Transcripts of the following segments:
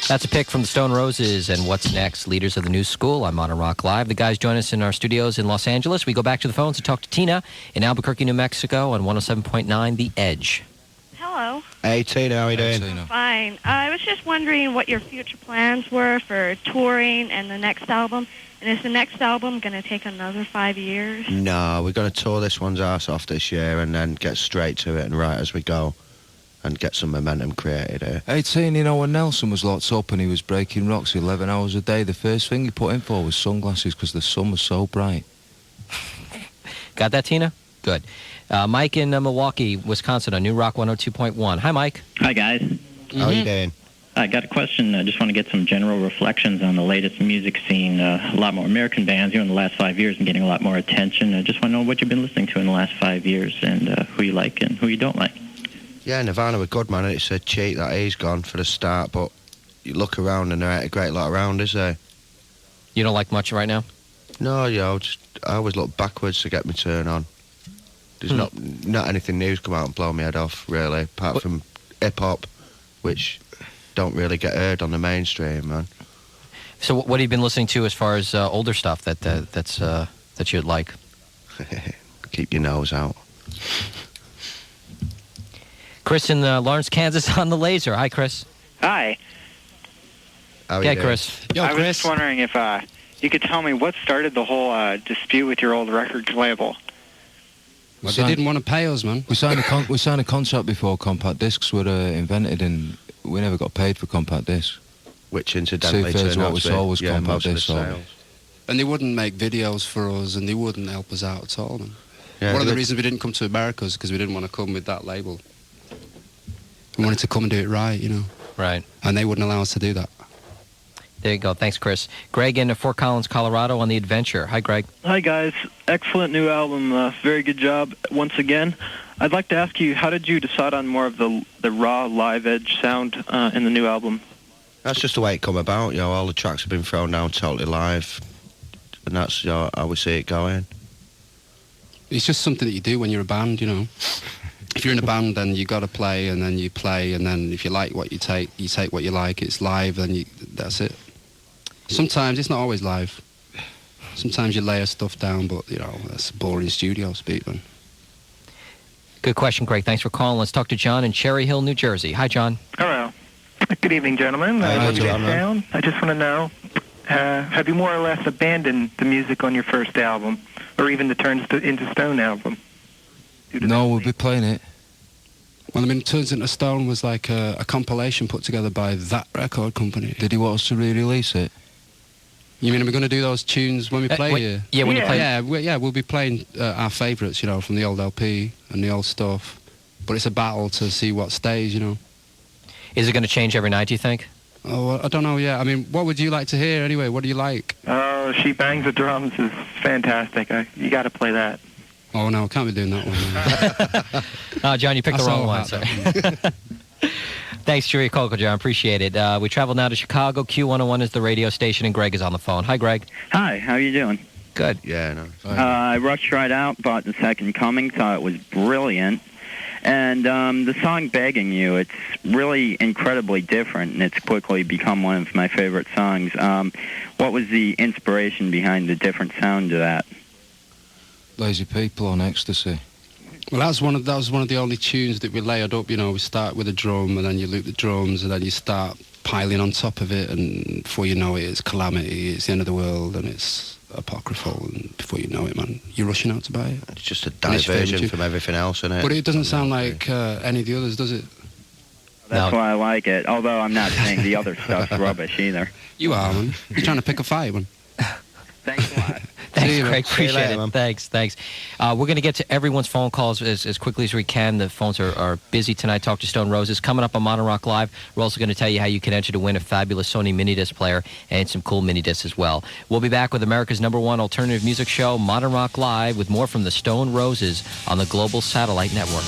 That's a pick from the Stone Roses and What's Next, Leaders of the New School. I'm on Rock Live. The guys join us in our studios in Los Angeles. We go back to the phones to talk to Tina in Albuquerque, New Mexico on 107.9 The Edge. Hello. Hey, Tina, how are you doing? Tina. Fine. I was just wondering what your future plans were for touring and the next album. And is the next album going to take another 5 years? No, we're going to tour this one's arse off this year and then get straight to it and write as we go and get some momentum created here. 18, you know, when Nelson was locked up and he was breaking rocks 11 hours a day, the first thing he put in for was sunglasses because the sun was so bright. Got that, Tina? Good. Mike in Milwaukee, Wisconsin on New Rock 102.1. Hi, Mike. Hi, guys. How are you doing? I got a question. I just want to get some general reflections on the latest music scene. A lot more American bands, in the last 5 years and getting a lot more attention. I just want to know what you've been listening to in the last 5 years and who you like and who you don't like. Yeah, Nirvana were good, man. It's a cheat that he's gone for the start, but you look around and there ain't a great lot around, is there? You don't like much right now? No, I always look backwards to get my turn on. There's not anything new's come out and blow my head off, really, apart from hip-hop, which don't really get heard on the mainstream, man. So what have you been listening to as far as older stuff that you'd like? Keep your nose out. Chris in Lawrence, Kansas on the laser. Hi, Chris. Hi. How are Yeah, you doing? Chris. Yo, I was Chris. just wondering if you could tell me what started the whole dispute with your old record label. Well, they didn't want to pay us, man. We signed a contract before compact discs were invented, and we never got paid for compact discs. Which incidentally Two-thirds turned of what out we to be, sold was compact most of the discs, so- sales. And they wouldn't make videos for us, and they wouldn't help us out at all, man. Yeah, One of they the would- reasons we didn't come to America is because we didn't want to come with that label. We wanted to come and do it right, Right. and they wouldn't allow us to do that. There you go. Thanks, Chris. Greg in Fort Collins, Colorado on The Adventure. Hi, Greg. Hi, guys. Excellent new album. Very good job once again. I'd like to ask you, how did you decide on more of the raw, live edge sound in the new album? That's just the way it come about, all the tracks have been thrown down totally live, and that's how we see it going. It's just something that you do when you're a band, If you're in a band, then you got to play, and then you play, and then if you like what you take what you like. It's live, then that's it. Sometimes it's not always live. Sometimes you layer stuff down, but that's boring studio speak, man. Good question, Greg. Thanks for calling. Let's talk to John in Cherry Hill, New Jersey. Hi, John. Hello. Good evening, gentlemen. Hi, John. Down. I just want to know, have you more or less abandoned the music on your first album, or even the Turns into Stone album? No, we'll be playing it. Well, Turns into Stone was like a compilation put together by that record company. Did he want us to re-release it? You mean we're going to do those tunes when we play here? Yeah, when you play. Yeah, we'll be playing our favourites, from the old LP and the old stuff. But it's a battle to see what stays, Is it going to change every night, do you think? Oh, well, I don't know, yeah. I mean, what would you like to hear anyway? What do you like? Oh, She Bangs the Drums is fantastic. You got to play that. Oh, no, I can't be doing that one. Oh, John, you picked the That's wrong all one. about Sorry. that one. Thanks for your call, John. Appreciate it. We travel now to Chicago. Q101 is the radio station, and Greg is on the phone. Hi, Greg. Hi, how you doing? Good. Yeah, no. I rushed right out, bought The Second Coming, thought it was brilliant. And the song Begging You, it's really incredibly different, and it's quickly become one of my favorite songs. What was the inspiration behind the different sound to that? Lazy People on Ecstasy. Well, that was one of the only tunes that we layered up. We start with a drum, and then you loop the drums, and then you start piling on top of it, and before you know it, it's calamity, it's the end of the world, and it's apocryphal, and before you know it, man, you're rushing out to buy it. It's just a diversion from everything else, isn't it? But it doesn't sound like any of the others, does it? That's why I like it, although I'm not saying the other stuff's rubbish either. You are, man. You're trying to pick a fight, man. Thanks a lot. Thanks, See you, Greg. man. Appreciate later, it. man. Thanks. We're going to get to everyone's phone calls as quickly as we can. The phones are busy tonight. Talk to Stone Roses. Coming up on Modern Rock Live, we're also going to tell you how you can enter to win a fabulous Sony mini disc player and some cool mini discs as well. We'll be back with America's #1 alternative music show, Modern Rock Live, with more from the Stone Roses on the Global Satellite Network.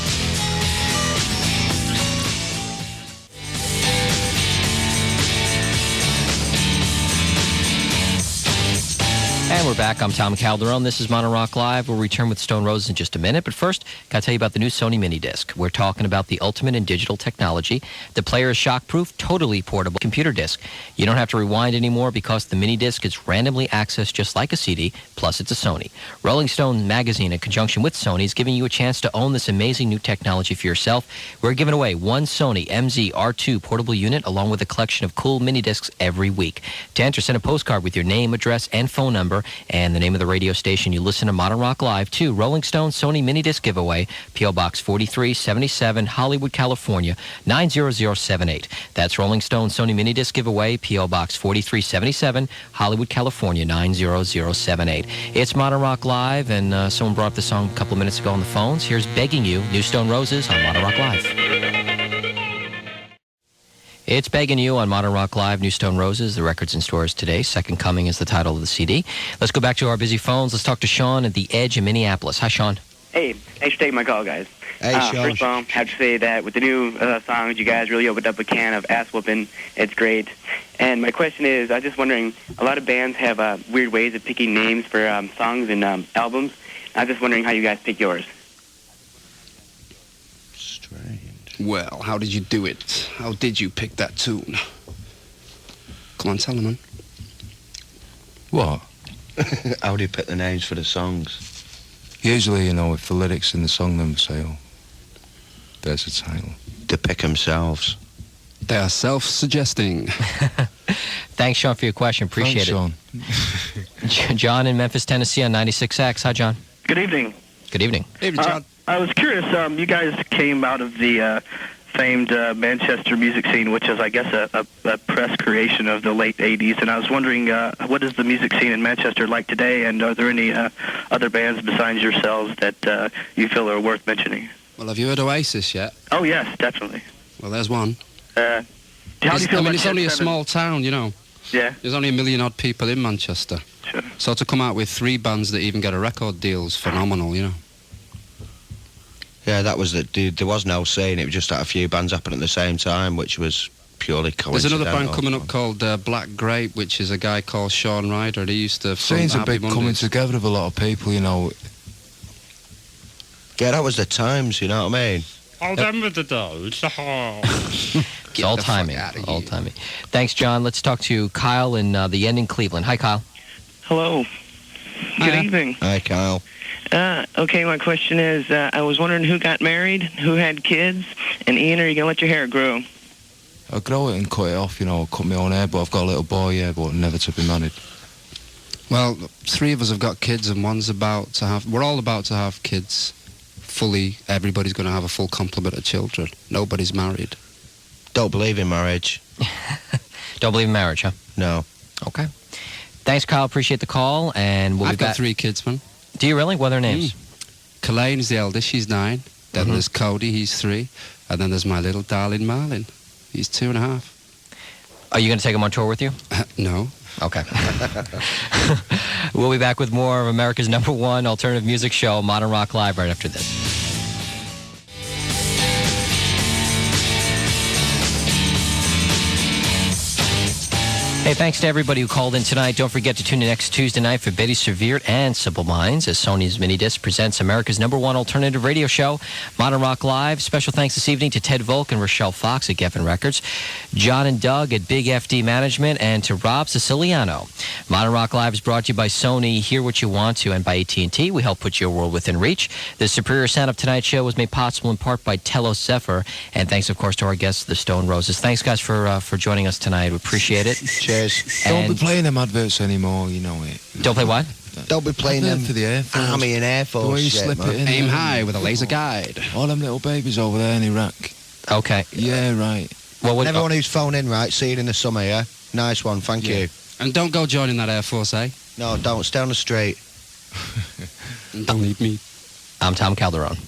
And we're we're back. I'm Tom Calderon. This is Modern Rock Live. We'll return with Stone Roses in just a minute. But first, got to tell you about the new Sony Mini Disc. We're talking about the ultimate in digital technology. The player is shockproof, totally portable computer disc. You don't have to rewind anymore because the Mini Disc is randomly accessed just like a CD, plus it's a Sony. Rolling Stone magazine, in conjunction with Sony, is giving you a chance to own this amazing new technology for yourself. We're giving away one Sony MZ-R2 portable unit along with a collection of cool mini discs every week. To enter, send a postcard with your name, address, and phone number, and the name of the radio station you listen to Modern Rock Live to. Rolling Stone Sony Mini Disc Giveaway, P.O. Box 4377, Hollywood, California, 90078. That's Rolling Stone Sony Mini Disc Giveaway, P.O. Box 4377, Hollywood, California, 90078. It's Modern Rock Live, and someone brought up the song a couple of minutes ago on the phones. Here's Begging You, New Stone Roses on Modern Rock Live. It's Begging You on Modern Rock Live, New Stone Roses, the records in stores today. Second Coming is the title of the CD. Let's go back to our busy phones. Let's talk to Sean at the Edge in Minneapolis. Hi, Sean. Hey, thanks for taking my call, guys. Hey, Sean. First of all, I have to say that with the new songs, you guys really opened up a can of ass whooping. It's great. And my question is, I was just wondering, a lot of bands have weird ways of picking names for songs and albums. I was just wondering how you guys pick yours. Strange. Well, how did you do it? How did you pick that tune? Come on, tell them, man. What? How do you pick the names for the songs? Usually, you know, if the lyrics in the song them say, oh, there's a title. They pick themselves. They are self-suggesting. Thanks, Sean, for your question. Appreciate Thanks, it. John in Memphis, Tennessee on 96X. Hi, John. Good evening. Good evening. Evening, John. I was curious. You guys came out of the famed Manchester music scene, which is, I guess, a press creation of the late '80s. And I was wondering, what is the music scene in Manchester like today? And are there any other bands besides yourselves that you feel are worth mentioning? Well, have you heard Oasis yet? Oh yes, definitely. Well, there's one. How do you feel about it's only a Jet 7? small town, you know. Yeah. There's only 1 million odd people in Manchester. Sure. So to come out with 3 bands that even get a record deal is phenomenal, you know. Yeah, that was there was no scene. It was just that a few bands happened at the same time, which was purely There's coincidental. another band coming up called Black Grape, which is a guy called Sean Ryder. He used to front Scene's a Happy big coming Mondays. together of a lot of people, you know. Yeah, that was the times, you know what I mean? It's all the fuck timing. outta All here. timing. Thanks, John. Let's talk to Kyle in the end in Cleveland. Hi, Kyle. Hello. Good Hiya. evening. Hi, Kyle. Okay, my question is, I was wondering who got married, who had kids, and Ian, are you going to let your hair grow? I grow it and cut it off, you know, cut my own hair, but I've got a little boy, yeah, but never to be married. Well, 3 of us have got kids, and one's about to have... We're all about to have kids. Fully, everybody's going to have a full complement of children. Nobody's married. Don't believe in marriage. Don't believe in marriage, huh? No. Okay. Thanks, Kyle. Appreciate the call, and we'll I've be got back. 3 kids, man. Do you really? What are their names? Kalane's the eldest, she's 9. Then there's Cody, he's 3. And then there's my little darling Marlin. He's 2.5. Are you going to take them on tour with you? No. Okay. We'll be back with more of America's #1 alternative music show, Modern Rock Live, right after this. Hey, thanks to everybody who called in tonight. Don't forget to tune in next Tuesday night for Betty Sevier and Simple Minds as Sony's Mini Disc presents America's #1 alternative radio show, Modern Rock Live. Special thanks this evening to Ted Volk and Rochelle Fox at Geffen Records, John and Doug at Big FD Management, and to Rob Siciliano. Modern Rock Live is brought to you by Sony, Hear What You Want To, and by AT&T. We help put your world within reach. The superior sound of tonight's show was made possible in part by Telos Zephyr, and thanks, of course, to our guests, the Stone Roses. Thanks, guys, for joining us tonight. We appreciate it. Cheers. Don't be And playing them adverts anymore, you know it. don't play what? Don't be playing Advert them for the Air Force. Army and Air Force The way you shit, slip man. it in. Aim there. high with a laser guide. All them little babies over there in Iraq. Okay. Yeah, right. Well, And everyone who's phoning in, right, see you in the summer, yeah? Nice one, thank Yeah. you. And don't go joining that Air Force, eh? No, don't. Stay on the street. And don't need me. I'm Tom Calderon.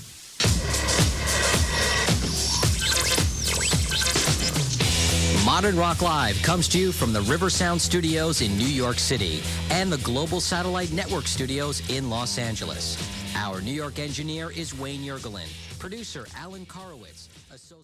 Modern Rock Live comes to you from the River Sound Studios in New York City and the Global Satellite Network Studios in Los Angeles. Our New York engineer is Wayne Yergelin. Producer Alan Korowitz.